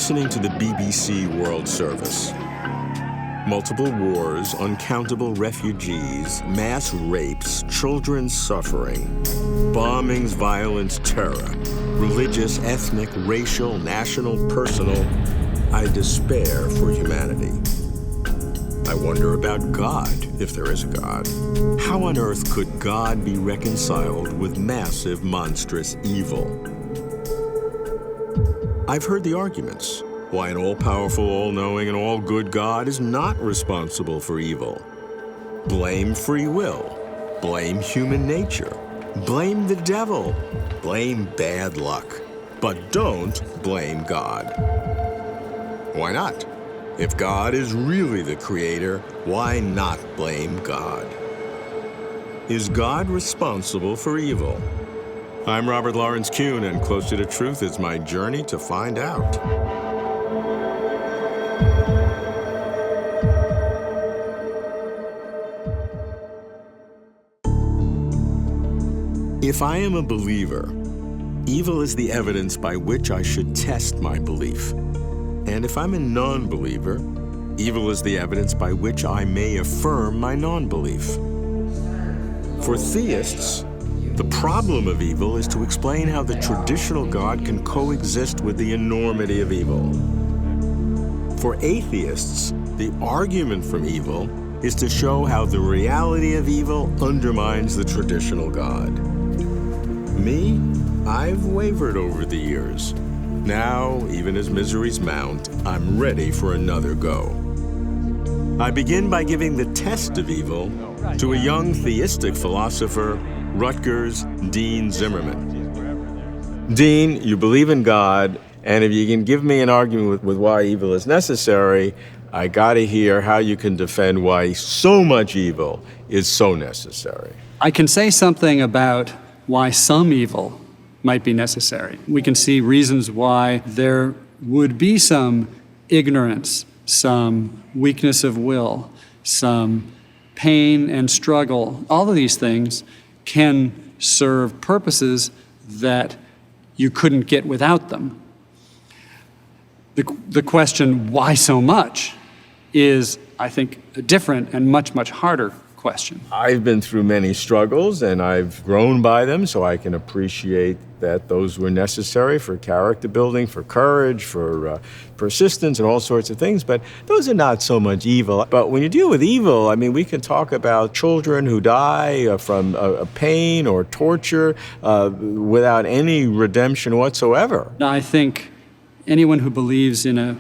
listening to the BBC World Service. Multiple wars, uncountable refugees, mass rapes, children suffering, bombings, violence, terror, religious, ethnic, racial, national, personal. I despair for humanity. I wonder about God, if there is a God. How on earth could God be reconciled with massive, monstrous evil? I've heard the arguments. Why an all-powerful, all-knowing, and all-good God is not responsible for evil. Blame free will. Blame human nature. Blame the devil. Blame bad luck. But don't blame God. Why not? If God is really the creator, why not blame God? Is God responsible for evil? I'm Robert Lawrence Kuhn, and Closer to Truth is my journey to find out. If I am a believer, evil is the evidence by which I should test my belief. And if I'm a non-believer, evil is the evidence by which I may affirm my non-belief. For theists, the problem of evil is to explain how the traditional God can coexist with the enormity of evil. For atheists, the argument from evil is to show how the reality of evil undermines the traditional God. Me, I've wavered over the years. Now, even as miseries mount, I'm ready for another go. I begin by giving the test of evil to a young theistic philosopher, Rutgers' Dean Zimmerman. Dean, you believe in God, and if you can give me an argument with why evil is necessary, I gotta hear how you can defend why so much evil is so necessary. I can say something about why some evil might be necessary. We can see reasons why there would be some ignorance, some weakness of will, some pain and struggle. All of these things can serve purposes that you couldn't get without them. The question, why so much, is, I think, a different and much, much harder question. I've been through many struggles, and I've grown by them, so I can appreciate that those were necessary for character building, for courage, for persistence, and all sorts of things. But those are not so much evil. But when you deal with evil, I mean, we can talk about children who die from pain or torture without any redemption whatsoever. I think anyone who believes in a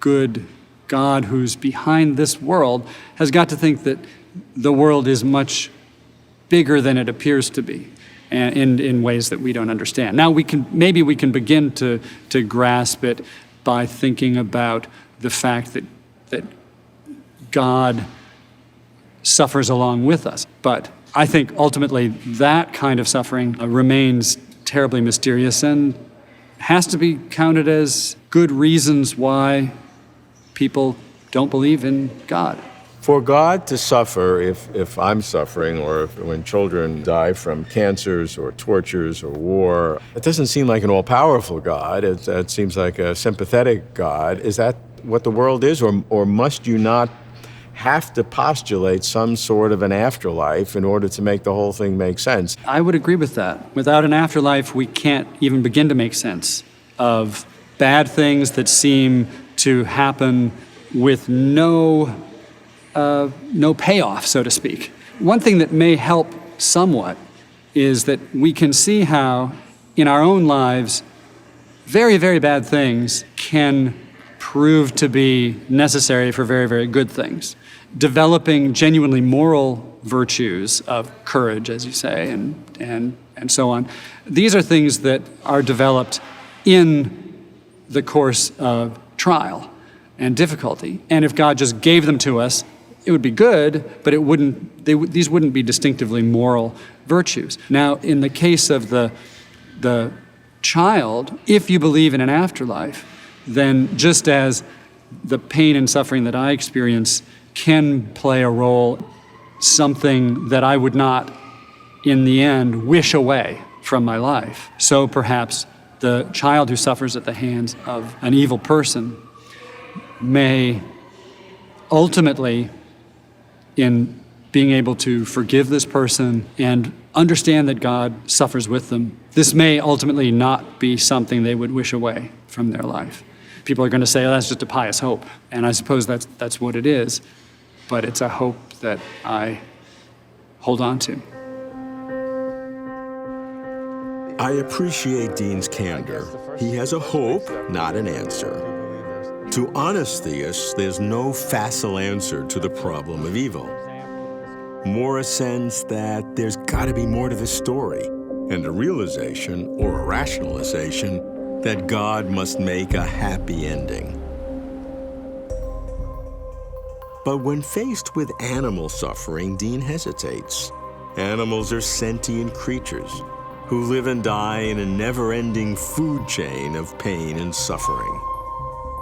good God who's behind this world has got to think that the world is much bigger than it appears to be, and in ways that we don't understand. Now, maybe we can begin to grasp it by thinking about the fact that God suffers along with us. But I think ultimately that kind of suffering remains terribly mysterious and has to be counted as good reasons why people don't believe in God. For God to suffer, if I'm suffering, or when children die from cancers or tortures or war, it doesn't seem like an all-powerful God. It seems like a sympathetic God. Is that what the world is, or must you not have to postulate some sort of an afterlife in order to make the whole thing make sense? I would agree with that. Without an afterlife, we can't even begin to make sense of bad things that seem to happen with no payoff, so to speak. One thing that may help somewhat is that we can see how in our own lives, very, very bad things can prove to be necessary for very, very good things. Developing genuinely moral virtues of courage, as you say, and so on. These are things that are developed in the course of trial and difficulty. And if God just gave them to us, it would be good, but these wouldn't be distinctively moral virtues. Now, in the case of the child, if you believe in an afterlife, then just as the pain and suffering that I experience can play a role, something that I would not, in the end, wish away from my life, so perhaps the child who suffers at the hands of an evil person may ultimately, in being able to forgive this person and understand that God suffers with them, this may ultimately not be something they would wish away from their life. People are going to say, oh, that's just a pious hope. And I suppose that's what it is. But it's a hope that I hold on to. I appreciate Dean's candor. He has a hope, not an answer. To honest theists, there's no facile answer to the problem of evil. More a sense that there's got to be more to the story, and a realization or a rationalization that God must make a happy ending. But when faced with animal suffering, Dean hesitates. Animals are sentient creatures who live and die in a never-ending food chain of pain and suffering.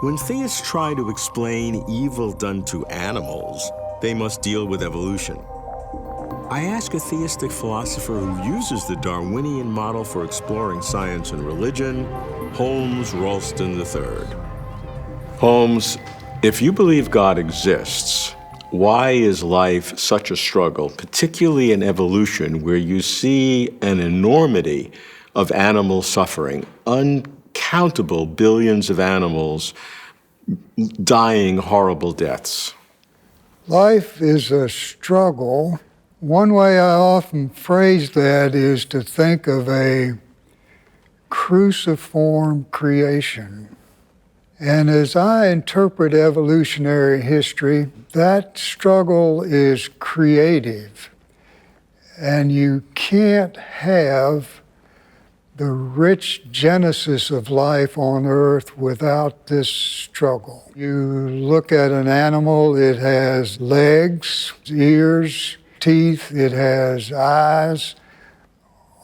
When theists try to explain evil done to animals, they must deal with evolution. I ask a theistic philosopher who uses the Darwinian model for exploring science and religion, Holmes Rolston III. Holmes, if you believe God exists, why is life such a struggle, particularly in evolution, where you see an enormity of animal suffering, uncountable billions of animals dying horrible deaths? Life is a struggle. One way I often phrase that is to think of a cruciform creation. And as I interpret evolutionary history, that struggle is creative. And you can't have the rich genesis of life on earth without this struggle. You look at an animal, it has legs, ears, teeth, it has eyes.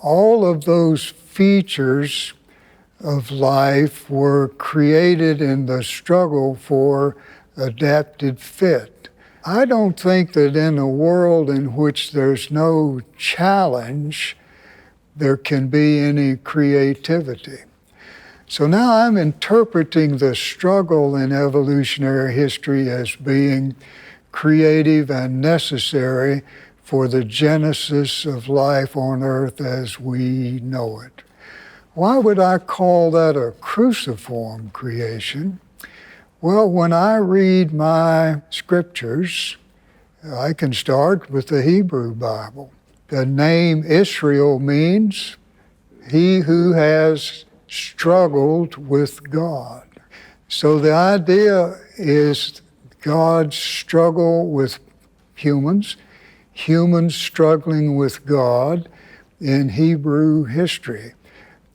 All of those features of life were created in the struggle for adapted fit. I don't think that in a world in which there's no challenge, there can be any creativity. So now I'm interpreting the struggle in evolutionary history as being creative and necessary for the genesis of life on earth as we know it. Why would I call that a cruciform creation? Well, when I read my scriptures, I can start with the Hebrew Bible. The name Israel means he who has struggled with God. So the idea is God's struggle with humans, humans struggling with God in Hebrew history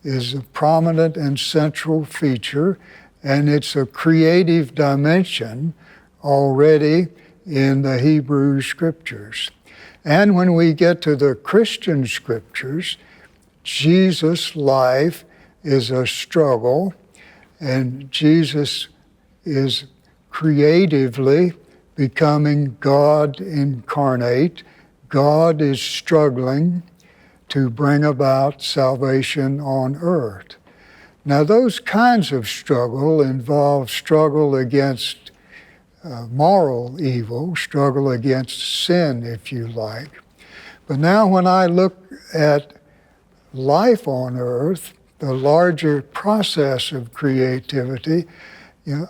is a prominent and central feature, and it's a creative dimension already in the Hebrew scriptures. And when we get to the Christian scriptures, Jesus' life is a struggle, and Jesus is creatively becoming God incarnate. God is struggling to bring about salvation on earth. Now, those kinds of struggle involve struggle against moral evil, struggle against sin, if you like. But now when I look at life on earth, the larger process of creativity,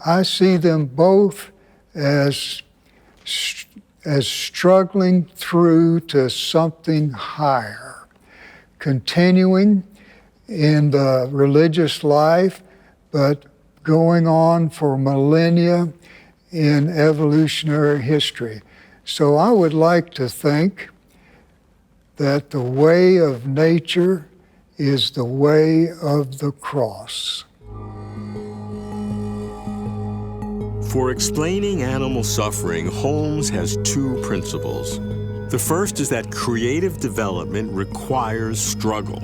I see them both as struggling through to something higher, continuing in the religious life, but going on for millennia in evolutionary history. So I would like to think that the way of nature is the way of the cross. For explaining animal suffering, Holmes has two principles. The first is that creative development requires struggle.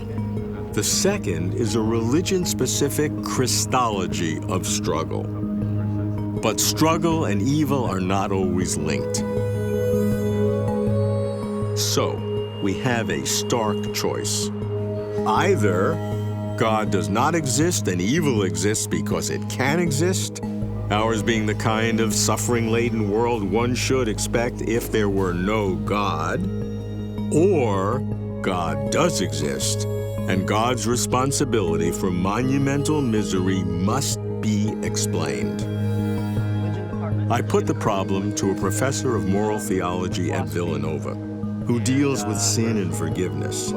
The second is a religion-specific Christology of struggle. But struggle and evil are not always linked. So, we have a stark choice. Either God does not exist and evil exists because it can exist, ours being the kind of suffering-laden world one should expect if there were no God, or God does exist, and God's responsibility for monumental misery must be explained. I put the problem to a professor of moral theology at Villanova, who deals with sin and forgiveness,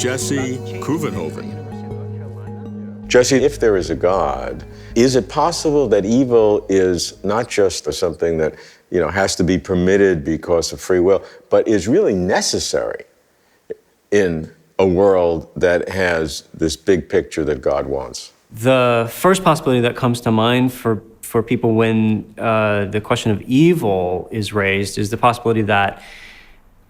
Jesse Couenhoven. Jesse, if there is a God, is it possible that evil is not just something that, has to be permitted because of free will, but is really necessary in a world that has this big picture that God wants? The first possibility that comes to mind for people when the question of evil is raised is the possibility that,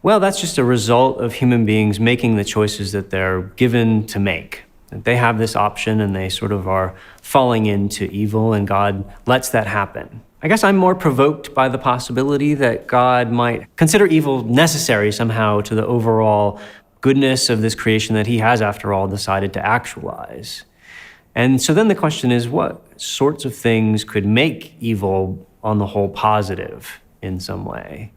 well, that's just a result of human beings making the choices that they're given to make. They have this option and they sort of are falling into evil, and God lets that happen. I guess I'm more provoked by the possibility that God might consider evil necessary somehow to the overall goodness of this creation that he has, after all, decided to actualize. And so then the question is, what sorts of things could make evil on the whole positive in some way?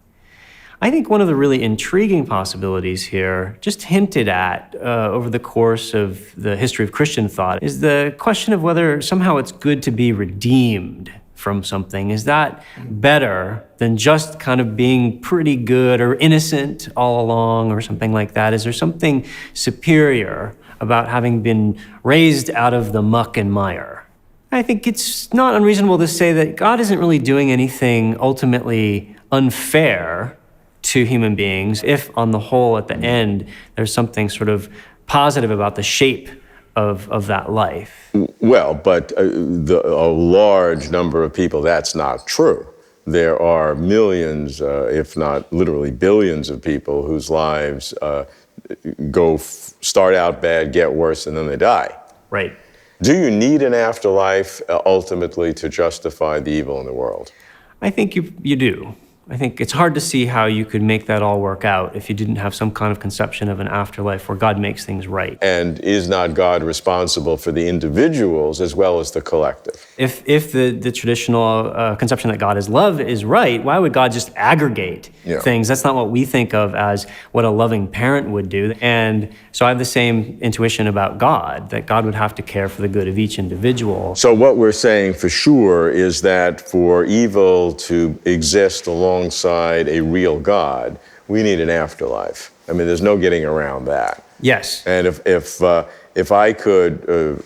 I think one of the really intriguing possibilities here, just hinted at over the course of the history of Christian thought, is the question of whether somehow it's good to be redeemed from something. Is that better than just kind of being pretty good or innocent all along or something like that? Is there something superior about having been raised out of the muck and mire? I think it's not unreasonable to say that God isn't really doing anything ultimately unfair to human beings, if on the whole, at the end, there's something sort of positive about the shape of that life. Well, but a large number of people, that's not true. There are millions, if not literally billions of people whose lives start out bad, get worse, and then they die. Right. Do you need an afterlife ultimately to justify the evil in the world? I think you do. I think it's hard to see how you could make that all work out if you didn't have some kind of conception of an afterlife where God makes things right. And is not God responsible for the individuals as well as the collective? If the traditional conception that God is love is right, why would God just aggregate things? That's not what we think of as what a loving parent would do. And so I have the same intuition about God, that God would have to care for the good of each individual. So what we're saying for sure is that for evil to exist alongside a real God, we need an afterlife. I mean, there's no getting around that. Yes. And if I could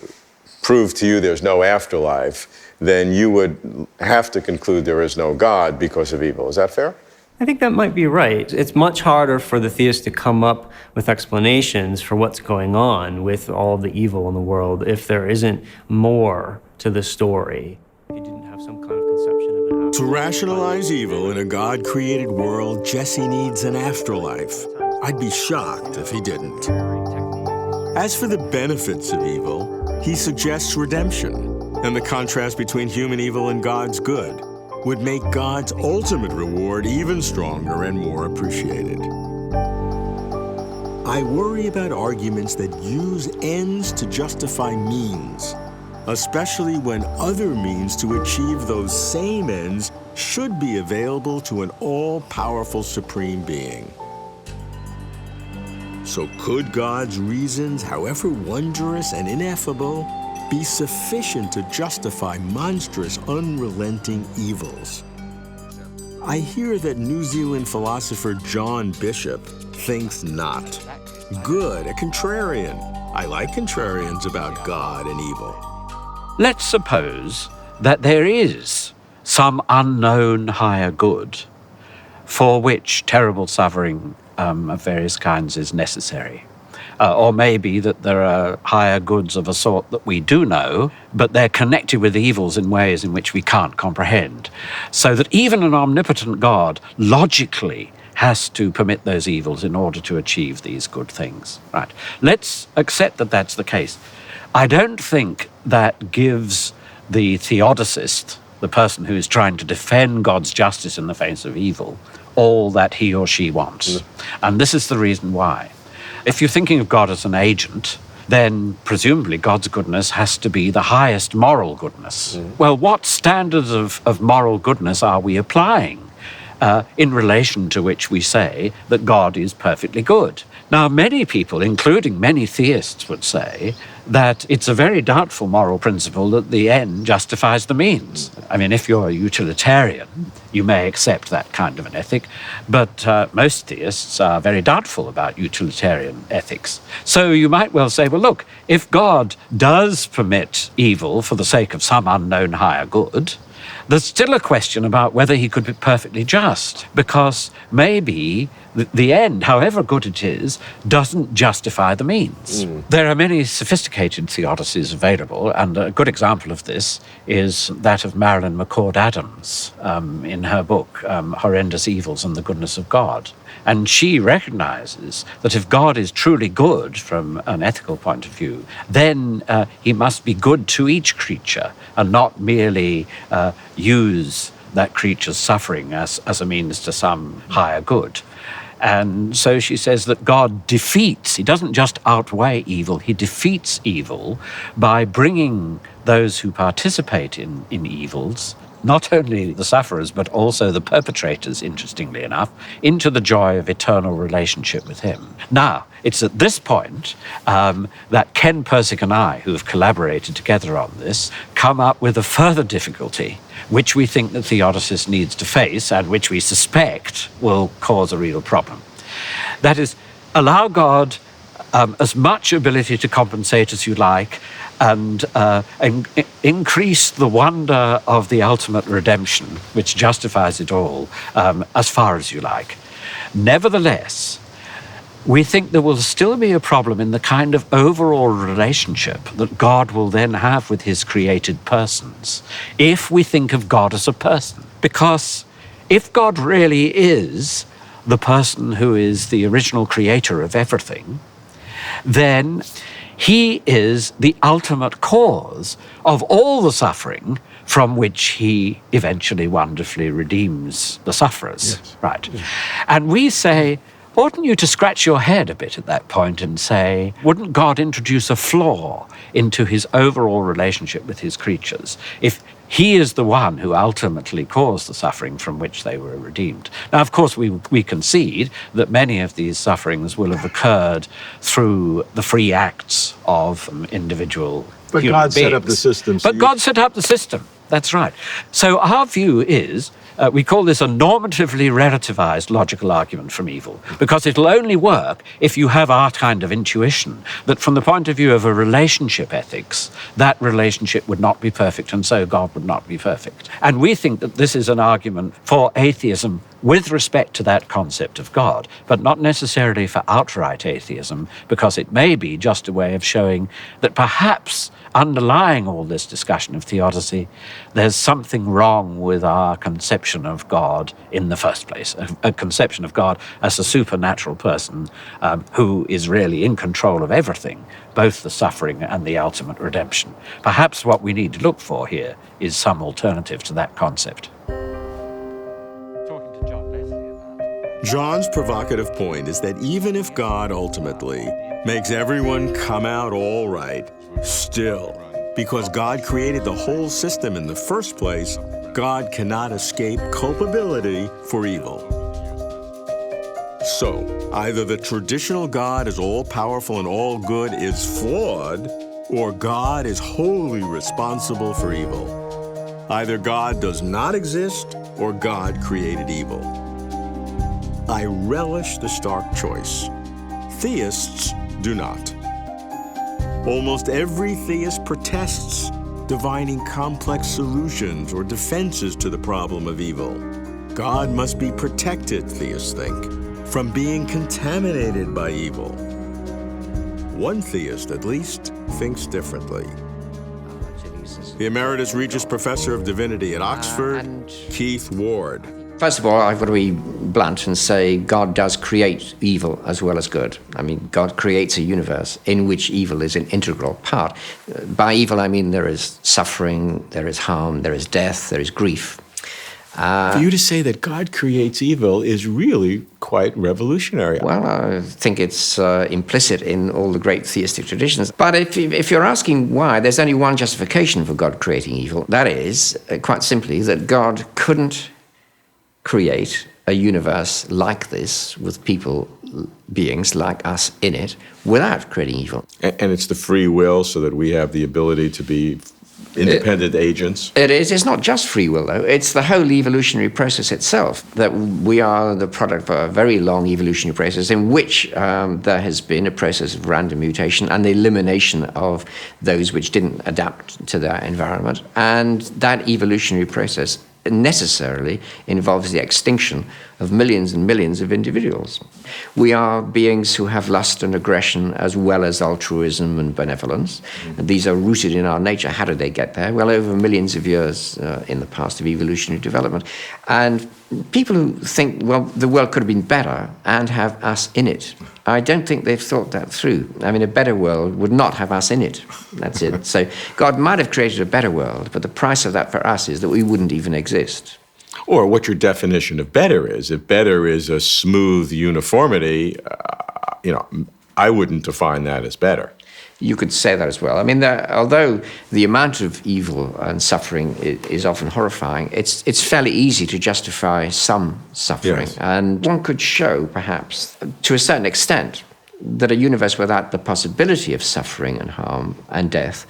prove to you there's no afterlife, then you would have to conclude there is no God because of evil. Is that fair? I think that might be right. It's much harder for the theist to come up with explanations for what's going on with all of the evil in the world if there isn't more to the story. If you didn't have some kind of conception of an afterlife. To rationalize evil in a God-created world, Jesse needs an afterlife. I'd be shocked if he didn't. As for the benefits of evil, he suggests redemption, and the contrast between human evil and God's good would make God's ultimate reward even stronger and more appreciated. I worry about arguments that use ends to justify means, especially when other means to achieve those same ends should be available to an all-powerful supreme being. So could God's reasons, however wondrous and ineffable, be sufficient to justify monstrous, unrelenting evils? I hear that New Zealand philosopher John Bishop thinks not. Good, a contrarian. I like contrarians about God and evil. Let's suppose that there is some unknown higher good for which terrible suffering of various kinds is necessary. Or maybe that there are higher goods of a sort that we do know, but they're connected with evils in ways in which we can't comprehend. So that even an omnipotent God logically has to permit those evils in order to achieve these good things. Right. Let's accept that that's the case. I don't think that gives the theodicist, the person who is trying to defend God's justice in the face of evil, all that he or she wants. And this is the reason why. If you're thinking of God as an agent, then presumably God's goodness has to be the highest moral goodness. Well, what standards of moral goodness are we applying in relation to which we say that God is perfectly good? Now, many people, including many theists, would say that it's a very doubtful moral principle that the end justifies the means. I mean, if you're a utilitarian, you may accept that kind of an ethic, but most theists are very doubtful about utilitarian ethics. So you might well say, well, look, if God does permit evil for the sake of some unknown higher good, there's still a question about whether he could be perfectly just, because maybe the end, however good it is, doesn't justify the means. There are many sophisticated theodicies available, and a good example of this is that of Marilyn McCord Adams in her book, Horrendous Evils and the Goodness of God. And she recognizes that if God is truly good from an ethical point of view, then he must be good to each creature and not merely use that creature's suffering as a means to some higher good. And so she says that God defeats, he doesn't just outweigh evil, he defeats evil by bringing those who participate in evils, not only the sufferers, but also the perpetrators, interestingly enough, into the joy of eternal relationship with him. Now, it's at this point that Ken Persick and I, who have collaborated together on this, come up with a further difficulty, which we think the theodicist needs to face and which we suspect will cause a real problem. That is, allow God as much ability to compensate as you like, and increase the wonder of the ultimate redemption, which justifies it all, as far as you like. Nevertheless, we think there will still be a problem in the kind of overall relationship that God will then have with his created persons, if we think of God as a person. Because if God really is the person who is the original creator of everything, then he is the ultimate cause of all the suffering from which he eventually wonderfully redeems the sufferers. Yes. Right. Yes. And we say, oughtn't you to scratch your head a bit at that point and say, wouldn't God introduce a flaw into his overall relationship with his creatures if he is the one who ultimately caused the suffering from which they were redeemed? Now, of course, we concede that many of these sufferings will have occurred through the free acts of individual But human God beings. set up the system. But God set up the system. That's right. So our view is, we call this a normatively relativized logical argument from evil, because it'll only work if you have our kind of intuition that from the point of view of a relationship ethics, that relationship would not be perfect, and so God would not be perfect. And we think that this is an argument for atheism with respect to that concept of God, but not necessarily for outright atheism, because it may be just a way of showing that perhaps underlying all this discussion of theodicy, there's something wrong with our conception of God in the first place, a conception of God as a supernatural person who is really in control of everything, both the suffering and the ultimate redemption. Perhaps what we need to look for here is some alternative to that concept. John's provocative point is that even if God ultimately makes everyone come out all right, still, because God created the whole system in the first place, God cannot escape culpability for evil. So, either the traditional God is all-powerful and all-good is flawed, or God is wholly responsible for evil. Either God does not exist, or God created evil. I relish the stark choice. Theists do not. Almost every theist protests divining complex solutions or defenses to the problem of evil. God must be protected, theists think, from being contaminated by evil. One theist, at least, thinks differently. The Emeritus Regius Professor of Divinity at Oxford, Keith Ward. First of all, I've got to be blunt and say God does create evil as well as good. I mean, God creates a universe in which evil is an integral part. By evil, I mean there is suffering, there is harm, there is death, there is grief. For you to say that God creates evil is really quite revolutionary. Well, I think it's implicit in all the great theistic traditions. But if you're asking why, there's only one justification for God creating evil. That is, quite simply, that God couldn't create a universe like this with beings like us in it without creating evil. And it's the free will so that we have the ability to be independent agents. It is. It's not just free will, though. It's the whole evolutionary process itself, that we are the product of a very long evolutionary process in which there has been a process of random mutation and the elimination of those which didn't adapt to their environment. And that evolutionary process necessarily involves the extinction of millions and millions of individuals. We are beings who have lust and aggression as well as altruism and benevolence. And these are rooted in our nature. How did they get there? Well, over millions of years in the past of evolutionary development. And people who think, well, the world could have been better and have us in it, I don't think they've thought that through. I mean, a better world would not have us in it. That's it. So God might have created a better world, but the price of that for us is that we wouldn't even exist. Or what your definition of better is. If better is a smooth uniformity, I wouldn't define that as better. You could say that as well. I mean, although the amount of evil and suffering is often horrifying, it's fairly easy to justify some suffering. Yes. And one could show, perhaps, to a certain extent, that a universe without the possibility of suffering and harm and death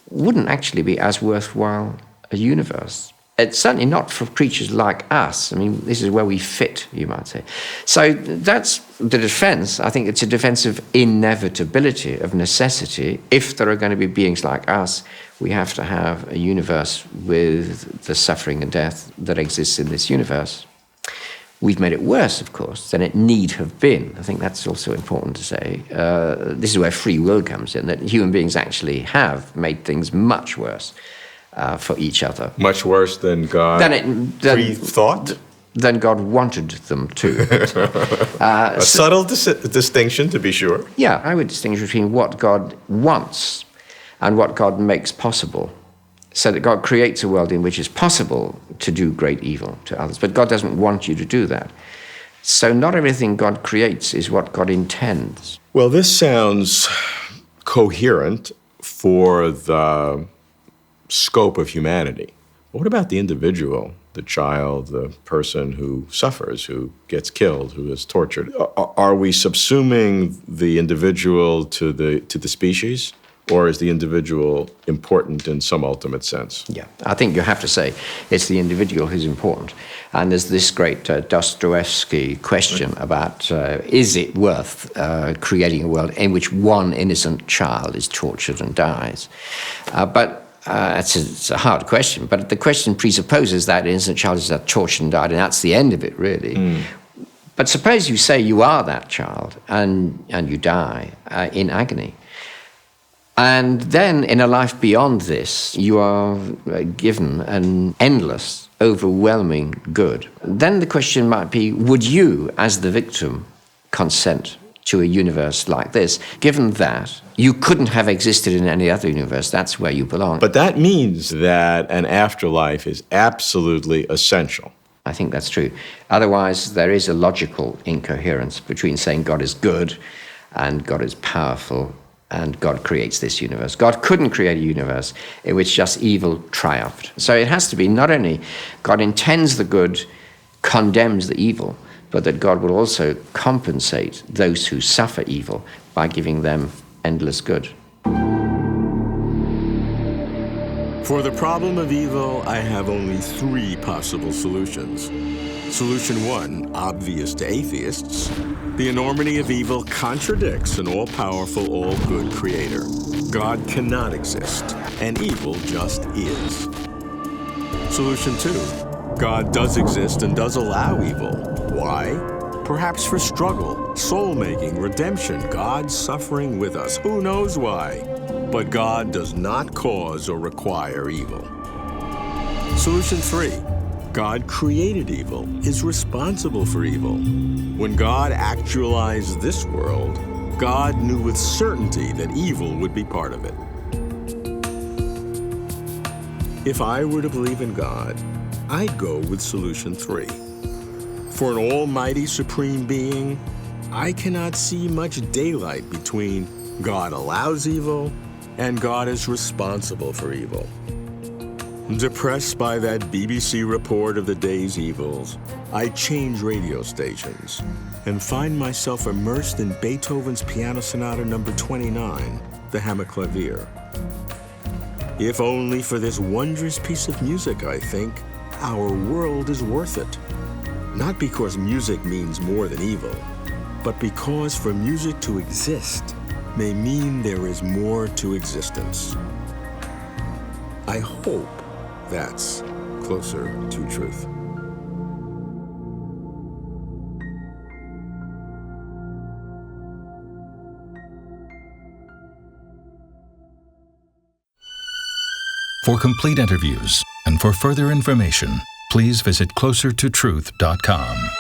wouldn't actually be as worthwhile a universe. It's certainly not for creatures like us. I mean, this is where we fit, you might say. So that's the defense. I think it's a defense of inevitability, of necessity. If there are going to be beings like us, we have to have a universe with the suffering and death that exists in this universe. We've made it worse, of course, than it need have been. I think that's also important to say. This is where free will comes in, that human beings actually have made things much worse for each other. Much worse than God pre-thought? Than God wanted them to. A subtle distinction, to be sure. Yeah, I would distinguish between what God wants and what God makes possible. So that God creates a world in which it's possible to do great evil to others, but God doesn't want you to do that. So not everything God creates is what God intends. Well, this sounds coherent for the scope of humanity. What about the individual, the child, the person who suffers, who gets killed, who is tortured? Are we subsuming the individual to the species? Or is the individual important in some ultimate sense? Yeah, I think you have to say it's the individual who's important. And there's this great Dostoevsky question about is it worth creating a world in which one innocent child is tortured and dies? But it's a hard question, but the question presupposes that an innocent child is tortured and died, and that's the end of it, really. But suppose you say you are that child and you die in agony. And then in a life beyond this, you are given an endless, overwhelming good. Then the question might be, would you, as the victim, consent to a universe like this, given that you couldn't have existed in any other universe? That's where you belong. But that means that an afterlife is absolutely essential. I think that's true. Otherwise, there is a logical incoherence between saying God is good and God is powerful and God creates this universe. God couldn't create a universe in which just evil triumphed. So it has to be not only God intends the good, condemns the evil, but that God will also compensate those who suffer evil by giving them endless good. For the problem of evil, I have only 3 possible solutions. Solution 1, obvious to atheists. The enormity of evil contradicts an all-powerful, all-good creator. God cannot exist, and evil just is. Solution 2, God does exist and does allow evil. Why? Perhaps for struggle, soul-making, redemption, God suffering with us. Who knows why? But God does not cause or require evil. Solution 3, God created evil, is responsible for evil. When God actualized this world, God knew with certainty that evil would be part of it. If I were to believe in God, I'd go with solution 3. For an almighty supreme being, I cannot see much daylight between God allows evil and God is responsible for evil. Depressed by that BBC report of the day's evils, I change radio stations and find myself immersed in Beethoven's Piano Sonata No. 29, the Hammerklavier. If only for this wondrous piece of music, I think, our world is worth it. Not because music means more than evil, but because for music to exist may mean there is more to existence. I hope that's closer to truth. For complete interviews and for further information, please visit closertotruth.com.